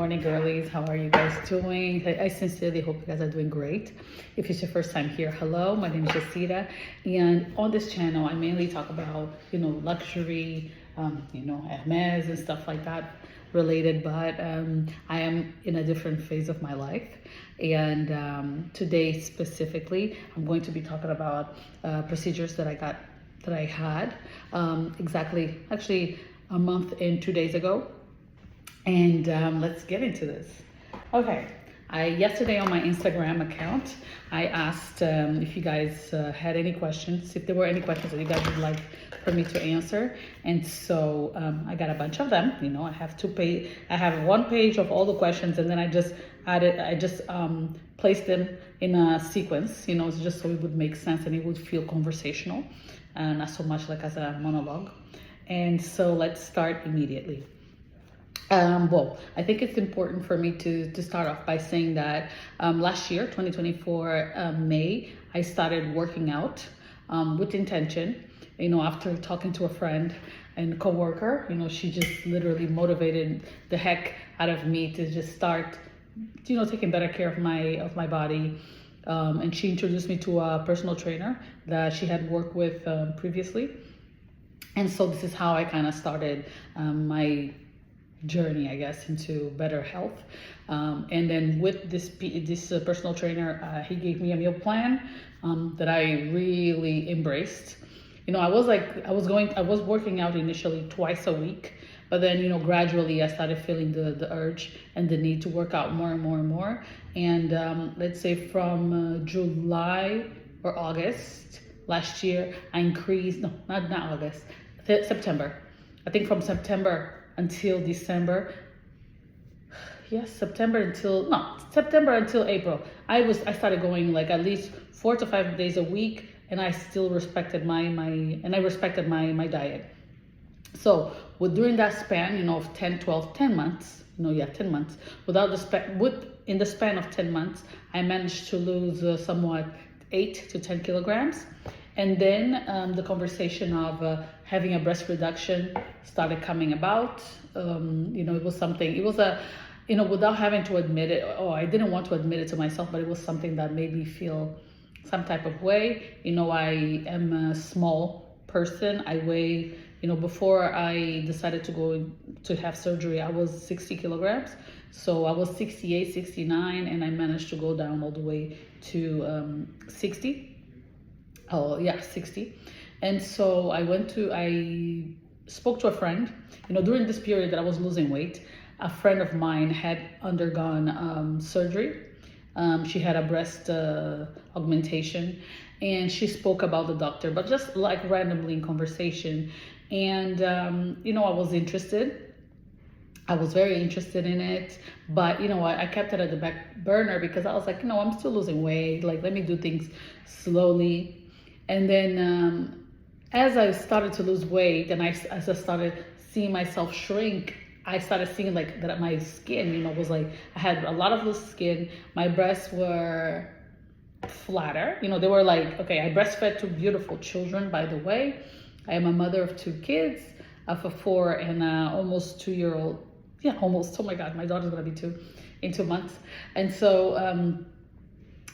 morning, girlies. How are you guys doing? I sincerely hope you guys are doing great. If it's your first time here, hello, my name is Jacira, and on this channel I mainly talk about luxury, Hermes and stuff like that related, but I am in a different phase of my life, and today specifically I'm going to be talking about procedures that I had exactly actually a month and 2 days ago. And let's get into this. Okay, yesterday on my Instagram account, I asked if you guys had any questions, if there were any questions that you guys would like for me to answer. And so I got a bunch of them. I have one page of all the questions, and then I just placed them in a sequence, just so it would make sense and it would feel conversational, and not so much like as a monologue. And so let's start immediately. Well, I think it's important for me to start off by saying that last year, 2024, May, I started working out with intention. After talking to a friend and coworker, she just literally motivated the heck out of me to just start, taking better care of my body. And she introduced me to a personal trainer that she had worked with previously. And so this is how I kind of started my journey, I guess, into better health. And then with this personal trainer, he gave me a meal plan that I really embraced. I was working out initially twice a week, but then gradually I started feeling the urge and the need to work out more and more and more. And let's say from July or August last year, I increased, no, not August, September. I think from September until December, September until April, I started going like at least 4 to 5 days a week, and I still respected my diet. So during that span, of 10 months, 10 months, in the span of 10 months, I managed to lose somewhat 8 to 10 kilograms. And then the conversation of having a breast reduction started coming about. Without having to admit it, I didn't want to admit it to myself, but it was something that made me feel some type of way. I am a small person. I weigh, before I decided to go to have surgery, I was 60 kilograms. So I was 68, 69, and I managed to go down all the way to 60. 60. And so I spoke to a friend, during this period that I was losing weight. A friend of mine had undergone surgery. She had a breast augmentation, and she spoke about the doctor, but just like randomly in conversation. And, I was interested. I was very interested in it, but I kept it at the back burner because I was like, I'm still losing weight. Like, let me do things slowly. And then as I started to lose weight, and as I started seeing myself shrink, I started seeing like that my skin, was like, I had a lot of loose skin. My breasts were flatter. They were like, okay, I breastfed 2 beautiful children, by the way. I am a mother of 2 kids, of a 4 and almost 2-year-old. Yeah, almost. Oh my God, my daughter's gonna be 2 in 2 months. And so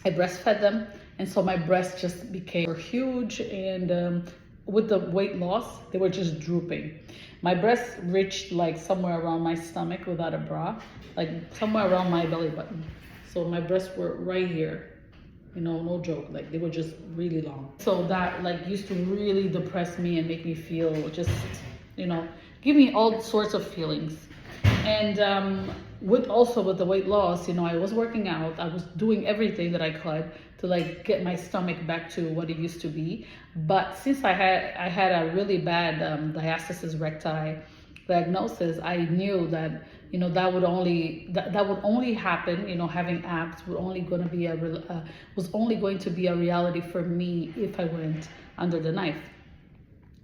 I breastfed them. And so my breasts just became huge, and with the weight loss, they were just drooping. My breasts reached like somewhere around my stomach without a bra, like somewhere around my belly button. So my breasts were right here, no joke, like they were just really long. So that like used to really depress me and make me feel just, give me all sorts of feelings. And with the weight loss, I was working out. I was doing everything that I could to like get my stomach back to what it used to be. But since I had a really bad diastasis recti diagnosis, I knew that that would only happen. Having abs was only going to be a reality for me if I went under the knife.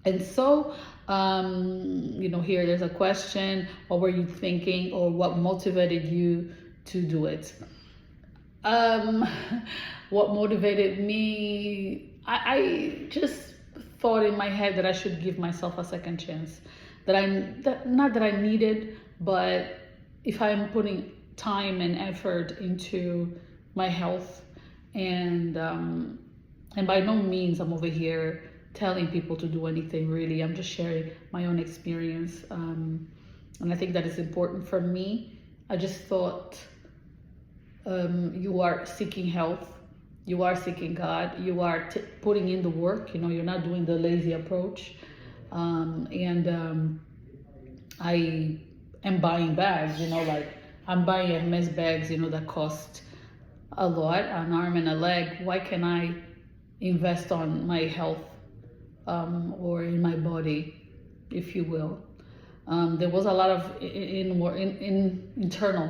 And so, here there's a question: what were you thinking, or what motivated you to do it? What motivated me? I just thought in my head that I should give myself a second chance. Not that I needed, but if I'm putting time and effort into my health, and by no means I'm over here telling people to do anything really. I'm just sharing my own experience, and I think that is important for me. I just thought, you are seeking health, you are seeking God, you are putting in the work. You're not doing the lazy approach, and I am buying bags. Like I'm buying Hermes bags, that cost a lot, an arm and a leg. Why can I invest on my health, or in my body, if you will? There was a lot of internal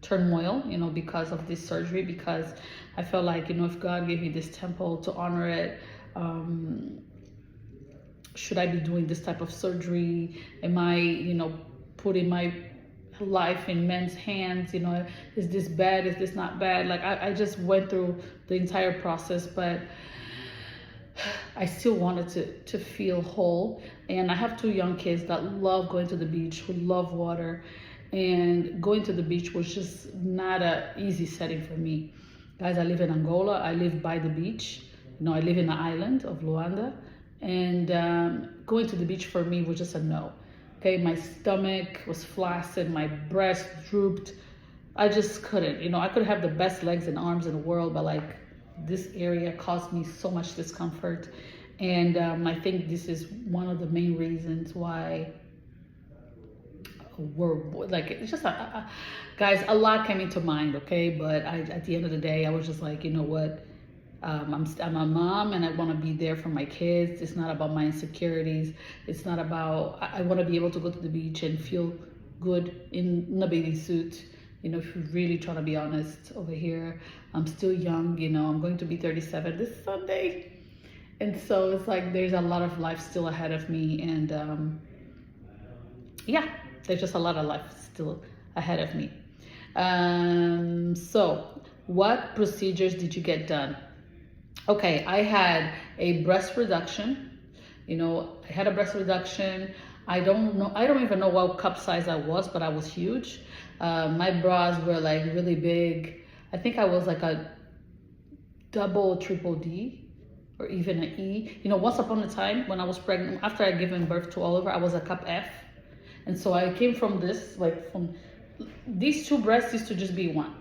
turmoil, because of this surgery, because I felt like, if God gave me this temple to honor it, should I be doing this type of surgery? Am I, putting my life in men's hands? Is this bad? Is this not bad? Like I just went through the entire process, but I still wanted to feel whole. And I have 2 young kids that love going to the beach, who love water. And going to the beach was just not an easy setting for me. Guys, I live in Angola. I live by the beach. I live in the island of Luanda. And going to the beach for me was just a no. Okay, my stomach was flaccid, my breast drooped. I just couldn't. I could have the best legs and arms in the world, but like this area caused me so much discomfort. And I think this is one of the main reasons why we're like, it's just guys, a lot came into mind. Okay, but at the end of the day, I was just like, you know what, I'm a mom, and I want to be there for my kids. It's not about my insecurities. It's not about, I want to be able to go to the beach and feel good in a bathing suit. If you're really trying to be honest over here, I'm still young. I'm going to be 37 this Sunday. And so it's like there's a lot of life still ahead of me. And yeah, there's just a lot of life still ahead of me. So what procedures did you get done? Okay, I had a breast reduction. I had a breast reduction. I don't even know what cup size I was, but I was huge. My bras were like really big. I think I was like a double, triple D, or even an E. Once upon a time when I was pregnant, after I given birth to Oliver, I was a cup F. And so I came from this, like from these 2 breasts used to just be one.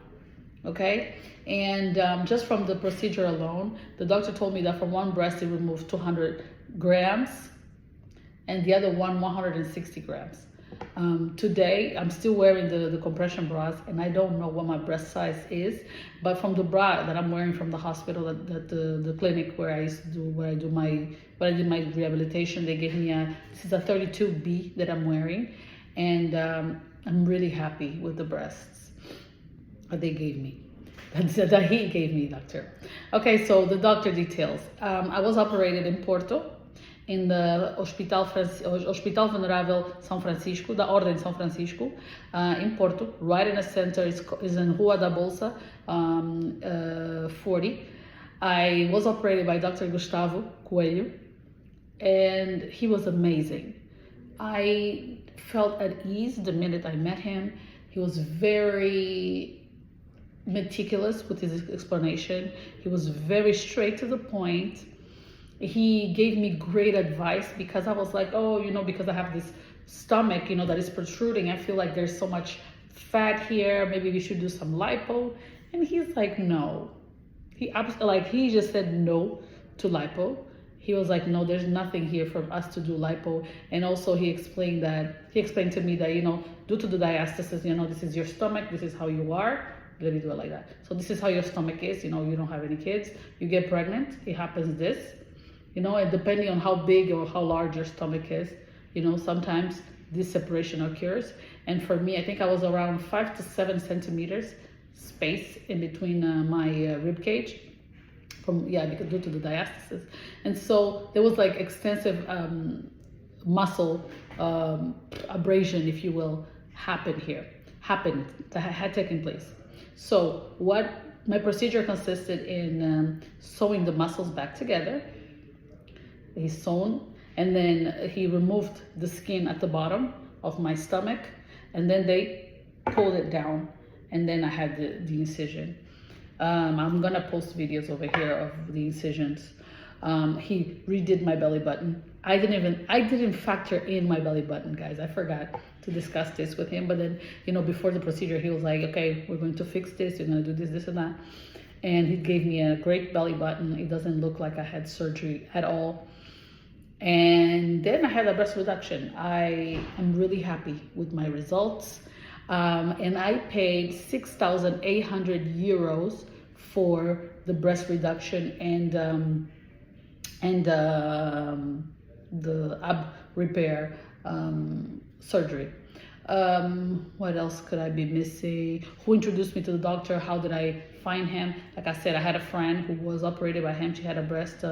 Okay, and just from the procedure alone, the doctor told me that from one breast he removed 200 grams, and the other one 160 grams. Today I'm still wearing the compression bras, and I don't know what my breast size is, but from the bra that I'm wearing from the hospital, that the clinic where I did my rehabilitation, they gave me this is a 32B that I'm wearing, and I'm really happy with the breasts that they gave me, that he gave me, doctor. Okay, so the doctor details. I was operated in Porto, in the Hospital Venerável São Francisco, da Ordem de São Francisco, in Porto, right in the center. Is in Rua da Bolsa, 40. I was operated by Dr. Gustavo Coelho, and he was amazing. I felt at ease the minute I met him. He was very meticulous with his explanation. He was very straight to the point. He gave me great advice, because I was like, oh, because I have this stomach, that is protruding. I feel like there's so much fat here. Maybe we should do some lipo. And he's like, no. He just said no to lipo. He was like, no, there's nothing here for us to do lipo. And also he explained to me that, due to the diastasis, this is your stomach, this is how you are. Let me do it like that. So this is how your stomach is, you don't have any kids, you get pregnant, it happens this, and depending on how big or how large your stomach is, sometimes this separation occurs. And for me, I think I was around 5 to 7 centimeters space in between my rib cage, because due to the diastasis. And so there was like extensive muscle abrasion, if you will, that had taken place. So what my procedure consisted in sewing the muscles back together. He sewn, and then he removed the skin at the bottom of my stomach, and then they pulled it down, and then I had the incision. I'm gonna post videos over here of the incisions. He redid my belly button. I didn't factor in my belly button, guys. I forgot to discuss this with him. But then, before the procedure, he was like, okay, we're going to fix this. You're gonna do this, this, and that. And he gave me a great belly button. It doesn't look like I had surgery at all. And then I had a breast reduction. I am really happy with my results. And I paid 6,800 euros for the breast reduction and the ab repair surgery. What else could I be missing? Who introduced me to the doctor? How did I find him? Like I said, I had a friend who was operated by him. She had a breast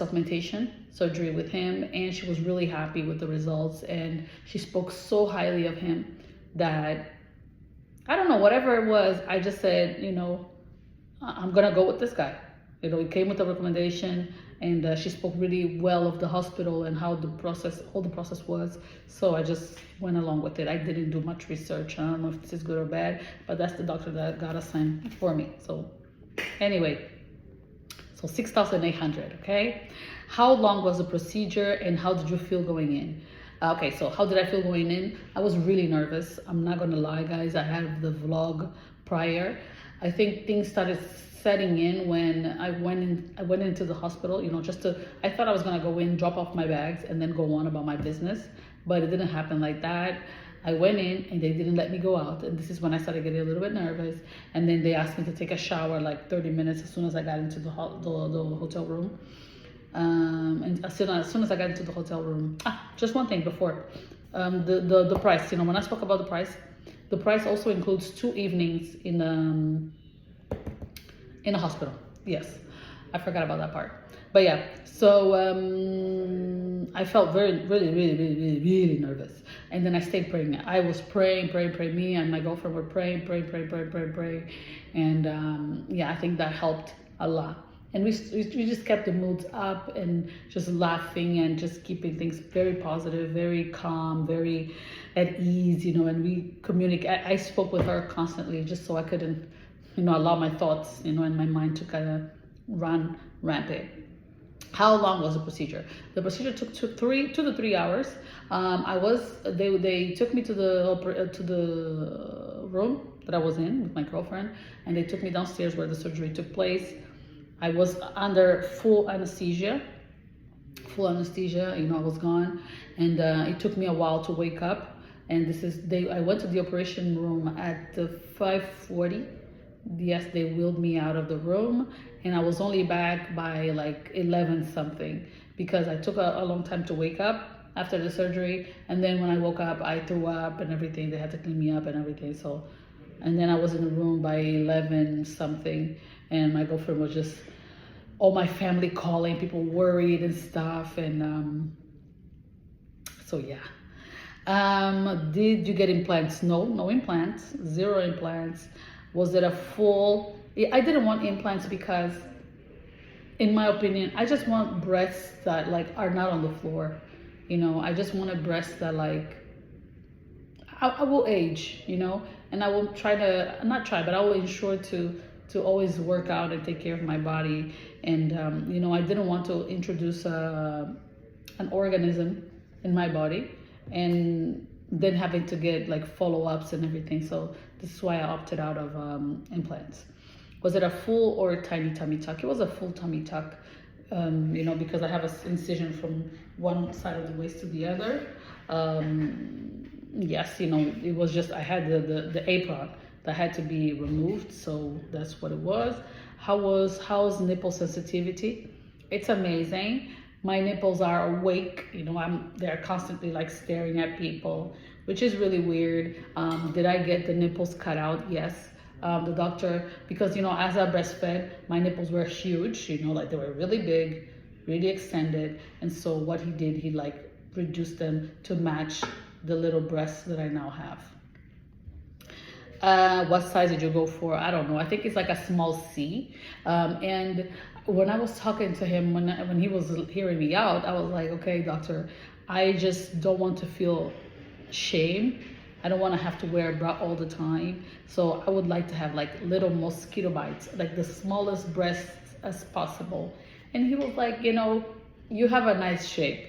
augmentation surgery with him, and she was really happy with the results, and she spoke so highly of him that I don't know, whatever it was, I just said, I'm gonna go with this guy. It came with a recommendation, and she spoke really well of the hospital and how the process was. So I just went along with it. I didn't do much research. I don't know if this is good or bad, but that's the doctor that got assigned for me. So anyway, so 6,800, okay? How long was the procedure and how did you feel going in? Okay, so how did I feel going in? I was really nervous. I'm not gonna lie, guys. I had the vlog prior. I think things started setting in when I went into the hospital, I thought I was gonna go in, drop off my bags, and then go on about my business, but it didn't happen like that. I went in and they didn't let me go out, and this is when I started getting a little bit nervous. And then they asked me to take a shower like 30 minutes as soon as I got into the hotel room. And as soon as I got into the hotel room, just one thing before, the price. When I spoke about the price also includes 2 evenings in a hospital. Yes, I forgot about that part. But yeah, so I felt really, really, really, really, really, really nervous. And then I stayed praying. I was praying. Me and my girlfriend were praying. And yeah, I think that helped a lot. And we just kept the moods up and just laughing and just keeping things very positive, very calm, very at ease, and we communicate. I spoke with her constantly just so I couldn't, allow my thoughts, and my mind to kind of run rampant. How long was the procedure? The procedure took 2 to 3 hours. They took me to the room that I was in with my girlfriend, and they took me downstairs where the surgery took place. I was under full anesthesia. I was gone, and it took me a while to wake up. And I went to the operation room at 5:40. Yes, they wheeled me out of the room, and I was only back by like 11 something because I took a long time to wake up after the surgery. And then when I woke up, I threw up and everything. They had to clean me up and everything. So, and then I was in the room by 11 something, and my girlfriend was just, all my family calling, people worried and stuff. And so yeah. Did you get implants? No implants, 0 implants. Was it a full? I didn't want implants because, in my opinion, I just want breasts that are not on the floor. I just want a breast that I will age, and I will try to, not try, but I will ensure to always work out and take care of my body. And, I didn't want to introduce an organism in my body and then having to get follow-ups and everything. So this is why I opted out of implants. Was it a full or a tiny tummy tuck? It was a full tummy tuck, because I have an incision from one side of the waist to the other. Yes, it was just, I had the apron that had to be removed, so that's what it was. How's nipple sensitivity? It's amazing. My nipples are awake, they're constantly staring at people, which is really weird. Did I get the nipples cut out? Yes. The doctor, because as I breastfed, my nipples were huge, they were really big, really extended. And so what he did, he reduced them to match the little breasts that I now have. What size did you go for? I don't know. I think it's a small C. And when I was talking to him, when he was hearing me out, I was like, okay, doctor, I just don't want to feel shame I don't want to have to wear a bra all the time. So I would like to have like little mosquito bites, like the smallest breasts as possible. And he was like, you know, you have a nice shape.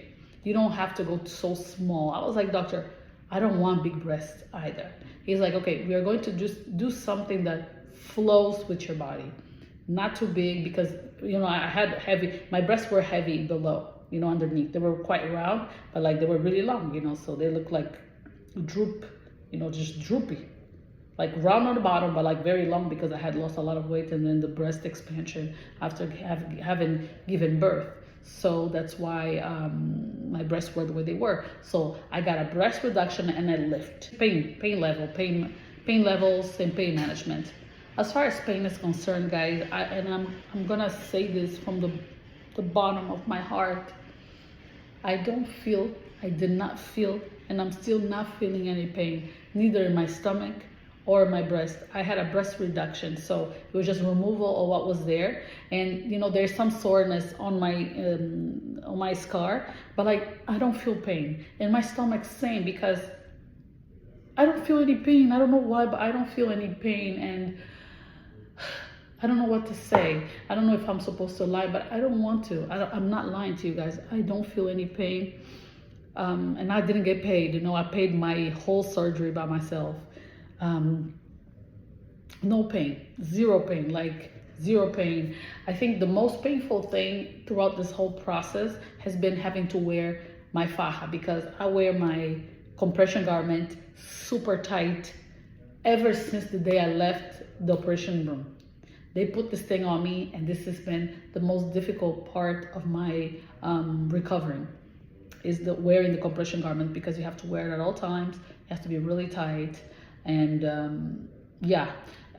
You don't have to go so small. I was like, doctor, I don't want big breasts either. He's like, okay, we are going to just do something that flows with your body. Not too big, because, you know, I had heavy, my breasts were heavy below, you know, underneath. They were quite round, but like they were really long, you know, so they look like droop, you know, just droopy. Like round on the bottom, but like very long, because I had lost a lot of weight, and then the breast expansion after having given birth. So that's why my breasts were the way they were. So I got a breast reduction and a lift. Pain levels and pain management. As far as pain is concerned, guys, I'm gonna say this from the bottom of my heart. I did not feel, and I'm still not feeling any pain, neither in my stomach or my breast. I had a breast reduction, so it was just removal of what was there. And you know, there's some soreness on my scar, but like I don't feel pain. And my stomach's same, because I don't feel any pain. I don't know why, but I don't feel any pain, and I don't know what to say. I don't know if I'm supposed to lie, but I don't want to. I'm not lying to you guys. I don't feel any pain. And I didn't get paid. You know, I paid my whole surgery by myself. No pain, zero pain, like zero pain. I think the most painful thing throughout this whole process has been having to wear my faja, because I wear my compression garment super tight ever since the day I left the operation room. They put this thing on me, and this has been the most difficult part of my recovering, is the wearing the compression garment, because you have to wear it at all times. It has to be really tight. And yeah,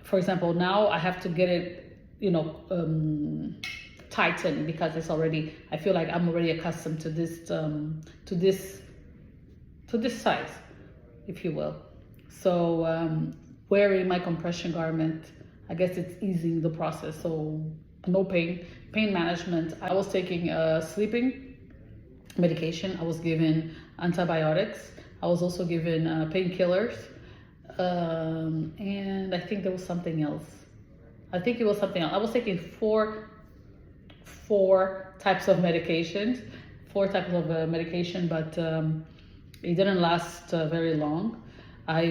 for example, now I have to get it, you know, tightened, because it's already, I feel like I'm already accustomed to this size, if you will. So wearing my compression garment, I guess it's easing the process. So no pain management. I was taking sleeping medication. I was given antibiotics. I was also given painkillers. And I think there was something else. I think it was something else. I was taking four types of medications, but it didn't last very long. I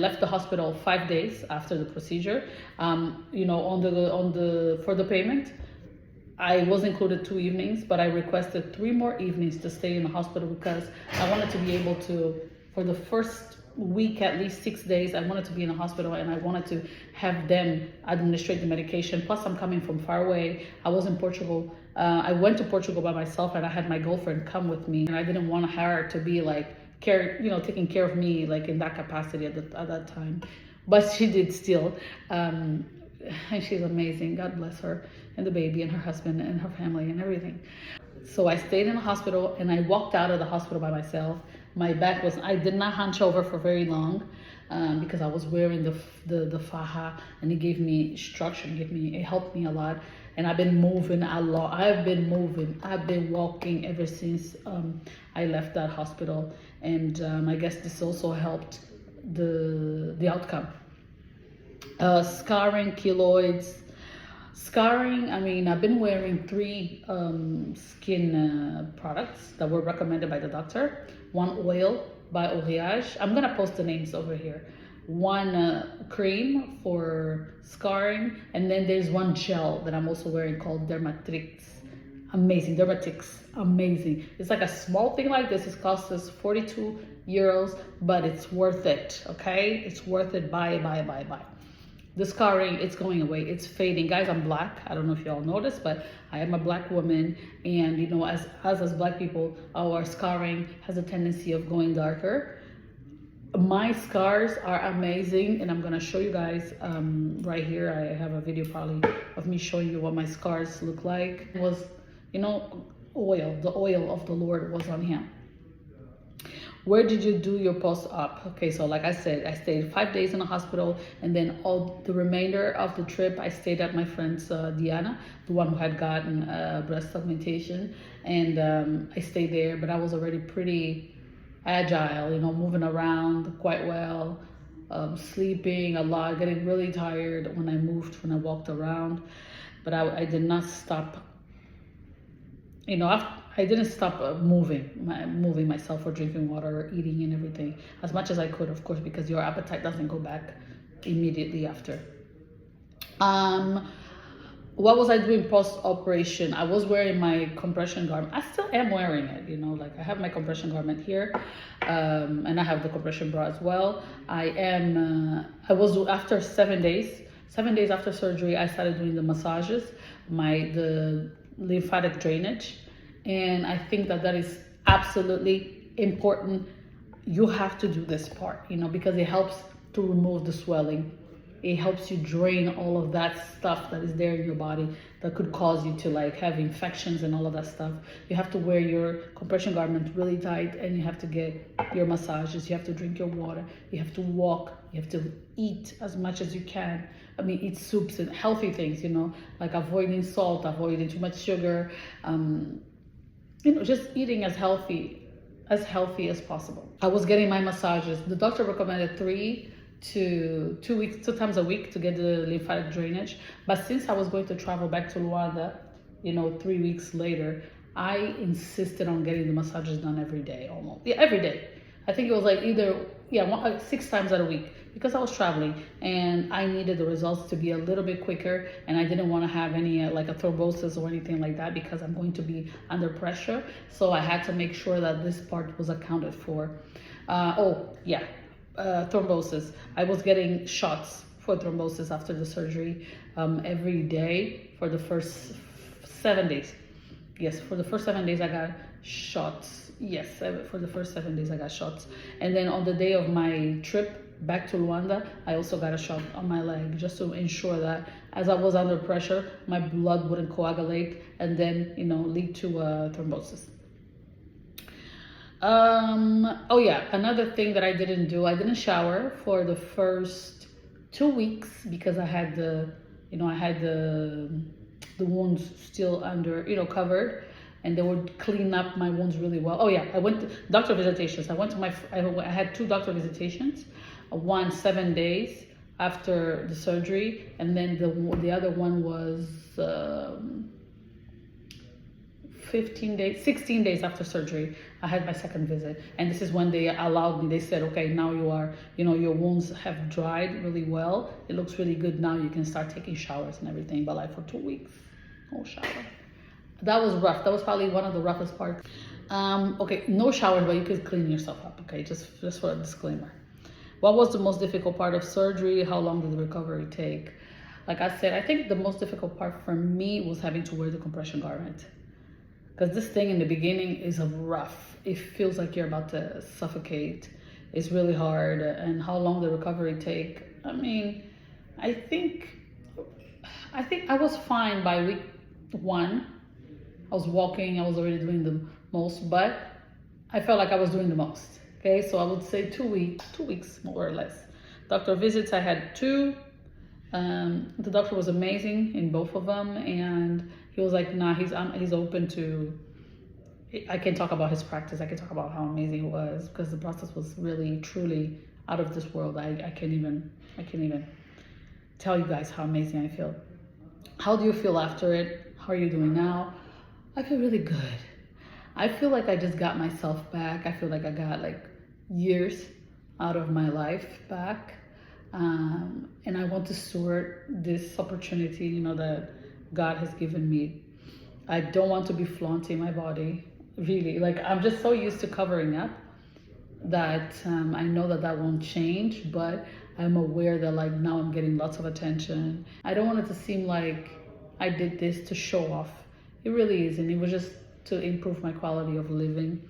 left the hospital 5 days after the procedure. You know, for the payment, I was included 2 evenings, but I requested 3 more evenings to stay in the hospital, because I wanted to be able to, for the first week, at least 6 days, I wanted to be in the hospital, and I wanted to have them administrate the medication. Plus, I'm coming from far away. I was in Portugal. I went to Portugal by myself, and I had my girlfriend come with me, and I didn't want her to be like taking care of me like in that capacity at that time, but she did still. And she's amazing. God bless her, and the baby, and her husband, and her family, and everything. So I stayed in the hospital, and I walked out of the hospital by myself. My back I did not hunch over for very long, because I was wearing the faja, and it gave me structure, it helped me a lot. And I've been moving a lot. I've been walking ever since I left that hospital. And I guess this also helped the outcome. Scarring, keloids. Scarring, I mean, I've been wearing 3 skin products that were recommended by the doctor. One oil by Oriage. I'm gonna post the names over here. One cream for scarring, and then there's one gel that I'm also wearing called Dermatrix. Amazing. It's like a small thing like this. It costs us 42 euros, but it's worth it. Okay, it's worth it. Buy. The scarring, it's going away, it's fading. Guys, I'm black. I don't know if y'all noticed, but I am a black woman, and you know, as black people, our scarring has a tendency of going darker. My scars are amazing, and I'm gonna show you guys right here. I have a video probably of me showing you what my scars look like. It was, you know, the oil of the Lord was on him. Where did you do your post-op? Okay, so like I said, I stayed 5 days in the hospital, and then all the remainder of the trip, I stayed at my friend's Diana, the one who had gotten breast augmentation, and I stayed there. But I was already pretty agile, moving around quite well, sleeping a lot, getting really tired when when I walked around. But I did not stop, I didn't stop moving myself, or drinking water, or eating and everything as much as I could, of course, because your appetite doesn't go back immediately after. Um, what was I doing post operation? I was wearing my compression garment. I still am wearing it, like I have my compression garment here, and I have the compression bra as well. I was, after 7 days after surgery, I started doing the massages, the lymphatic drainage. And I think that is absolutely important. You have to do this part, because it helps to remove the swelling. It helps you drain all of that stuff that is there in your body that could cause you to like have infections and all of that stuff. You have to wear your compression garment really tight, and you have to get your massages. You have to drink your water. You have to walk. You have to eat as much as you can. I mean, eat soups and healthy things, like avoiding salt, avoiding too much sugar, just eating as healthy as possible. I was getting my massages. The doctor recommended 2 times a week to get the lymphatic drainage. But since I was going to travel back to Luanda, 3 weeks later, I insisted on getting the massages done every day, almost. Yeah, every day. I think it was like either, 6 times out a week, because I was traveling and I needed the results to be a little bit quicker, and I didn't want to have any like a thrombosis or anything like that, because I'm going to be under pressure. So I had to make sure that this part was accounted for. Thrombosis. I was getting shots for thrombosis after the surgery every day for the first 7 days. Yes, for the first 7 days I got shots. Yes, for the first 7 days I got shots. And then on the day of my trip back to Luanda, I also got a shot on my leg, just to ensure that as I was under pressure, my blood wouldn't coagulate and then, lead to thrombosis. Another thing that I didn't do, I didn't shower for the first 2 weeks, because I had the wounds still under, covered, and they would clean up my wounds really well. I went to doctor visitations. I had 2 doctor visitations, one 7 days after the surgery, and then the other one was 16 days after surgery. I had my second visit, and this is when they allowed me. They said, okay, now your wounds have dried really well. It looks really good now. You can start taking showers and everything. But like for 2 weeks, no shower. That was rough. That was probably one of the roughest parts. No showers, but you could clean yourself up. Okay, just for a disclaimer. What was the most difficult part of surgery? How long did the recovery take? Like I said, I think the most difficult part for me was having to wear the compression garment. Because this thing in the beginning is rough. It feels like you're about to suffocate. It's really hard. And how long the recovery take? I mean, I think I was fine by week 1. I was walking. I was already doing the most, but I felt like I was doing the most. Okay, so I would say 2 weeks more or less. Doctor visits, I had 2. The doctor was amazing in both of them, and he was like, nah, he's open to, I can talk about his practice. I can talk about how amazing it was, because the process was really, truly out of this world. I can't even tell you guys how amazing I feel. How do you feel after it? How are you doing now? I feel really good. I feel like I just got myself back. I feel like I got like years out of my life back. And I want to steward this opportunity, that God has given me. I don't want to be flaunting my body, really. Like, I'm just so used to covering up that I know that won't change, but I'm aware that like now I'm getting lots of attention. I don't want it to seem like I did this to show off. It really isn't. It was just to improve my quality of living.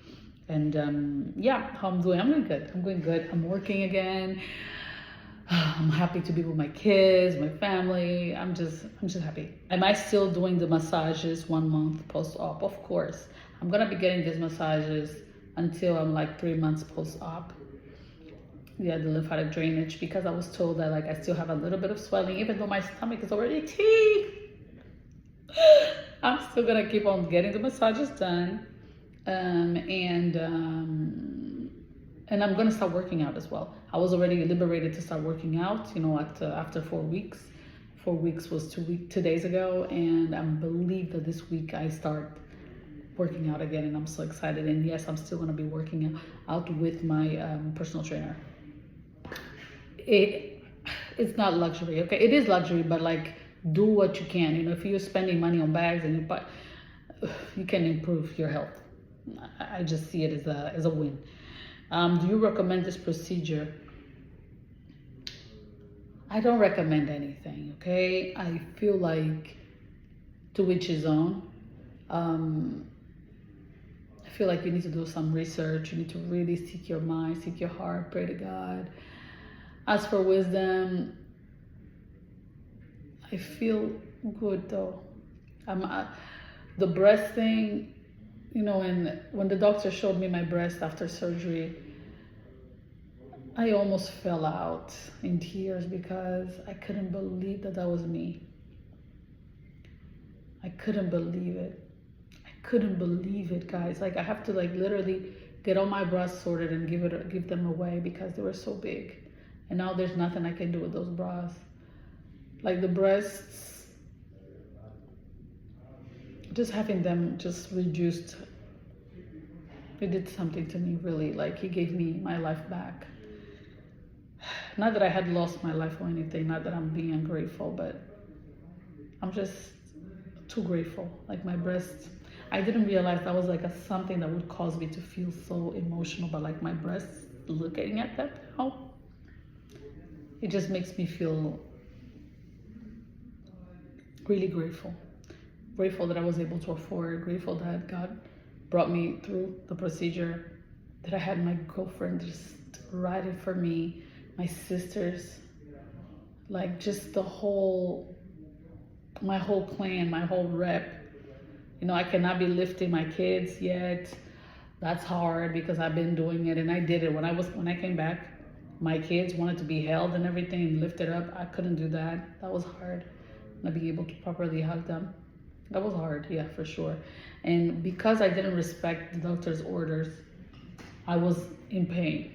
And how I'm doing. I'm doing good. I'm doing good. I'm working again. I'm happy to be with my kids, my family. I'm just happy. Am I still doing the massages 1 month post-op? Of course. I'm gonna be getting these massages until I'm like 3 months post-op. Yeah, the lymphatic drainage, because I was told that like I still have a little bit of swelling, even though my stomach is already tea. I'm still gonna keep on getting the massages done. and I'm gonna start working out as well. I was already liberated to start working out, you know, after 4 weeks. 4 weeks was 2 days ago, and I believe that this week I start working out again, and I'm so excited. And yes, I'm still gonna be working out with my personal trainer. It's not luxury, okay? It is luxury, but like, do what you can. You know, if you're spending money on bags and you can improve your health. I just see it as a win. Do you recommend this procedure? I don't recommend anything, okay? I feel like to each his own. I feel like you need to do some research. You need to really seek your mind, seek your heart, pray to God. Ask for wisdom. I feel good though. The breast thing, you know, and when the doctor showed me my breast after surgery, I almost fell out in tears because I couldn't believe that was me. I couldn't believe it. I couldn't believe it, guys. Like, I have to like literally get all my bras sorted and give them away because they were so big. And now there's nothing I can do with those bras. Like the breasts, just having them just reduced, it did something to me, really. Like, he gave me my life back. Not that I had lost my life or anything, not that I'm being ungrateful, but I'm just too grateful. Like, my breasts, I didn't realize that was like something that would cause me to feel so emotional, but like my breasts, looking at that now, it just makes me feel really grateful. Grateful that I was able to afford, grateful that God brought me through the procedure, that I had my girlfriend just write it for me, my sisters, like just my whole clan, my whole rep. You know, I cannot be lifting my kids yet. That's hard because I've been doing it, and I did it when I came back. My kids wanted to be held and everything and lifted up. I couldn't do that. That was hard. Not being able to properly hug them. That was hard, yeah, for sure. And because I didn't respect the doctor's orders, I was in pain.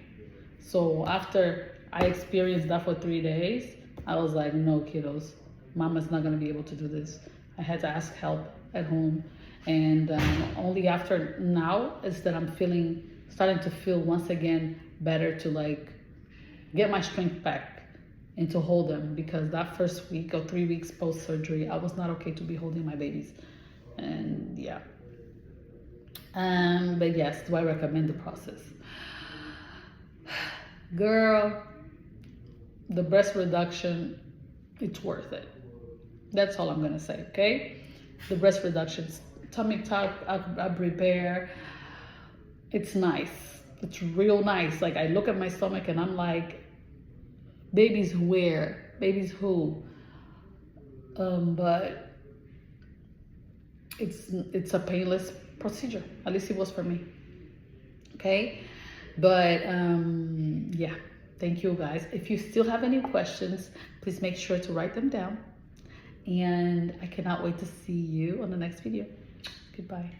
So after I experienced that for 3 days, I was like, no, kiddos, mama's not gonna be able to do this. I had to ask help at home. And only after now is that I'm starting to feel once again better to like get my strength back and to hold them, because that first week or 3 weeks post-surgery, I was not okay to be holding my babies. And yeah. But yes, do I recommend the process? Girl, the breast reduction, it's worth it. That's all I'm gonna say, okay? The breast reduction, tummy tuck, ab repair, it's nice. It's real nice. Like, I look at my stomach and I'm like, babies where? Babies who? But it's a painless procedure. At least it was for me. Okay? But yeah, thank you guys. If you still have any questions, please make sure to write them down. And I cannot wait to see you on the next video. Goodbye.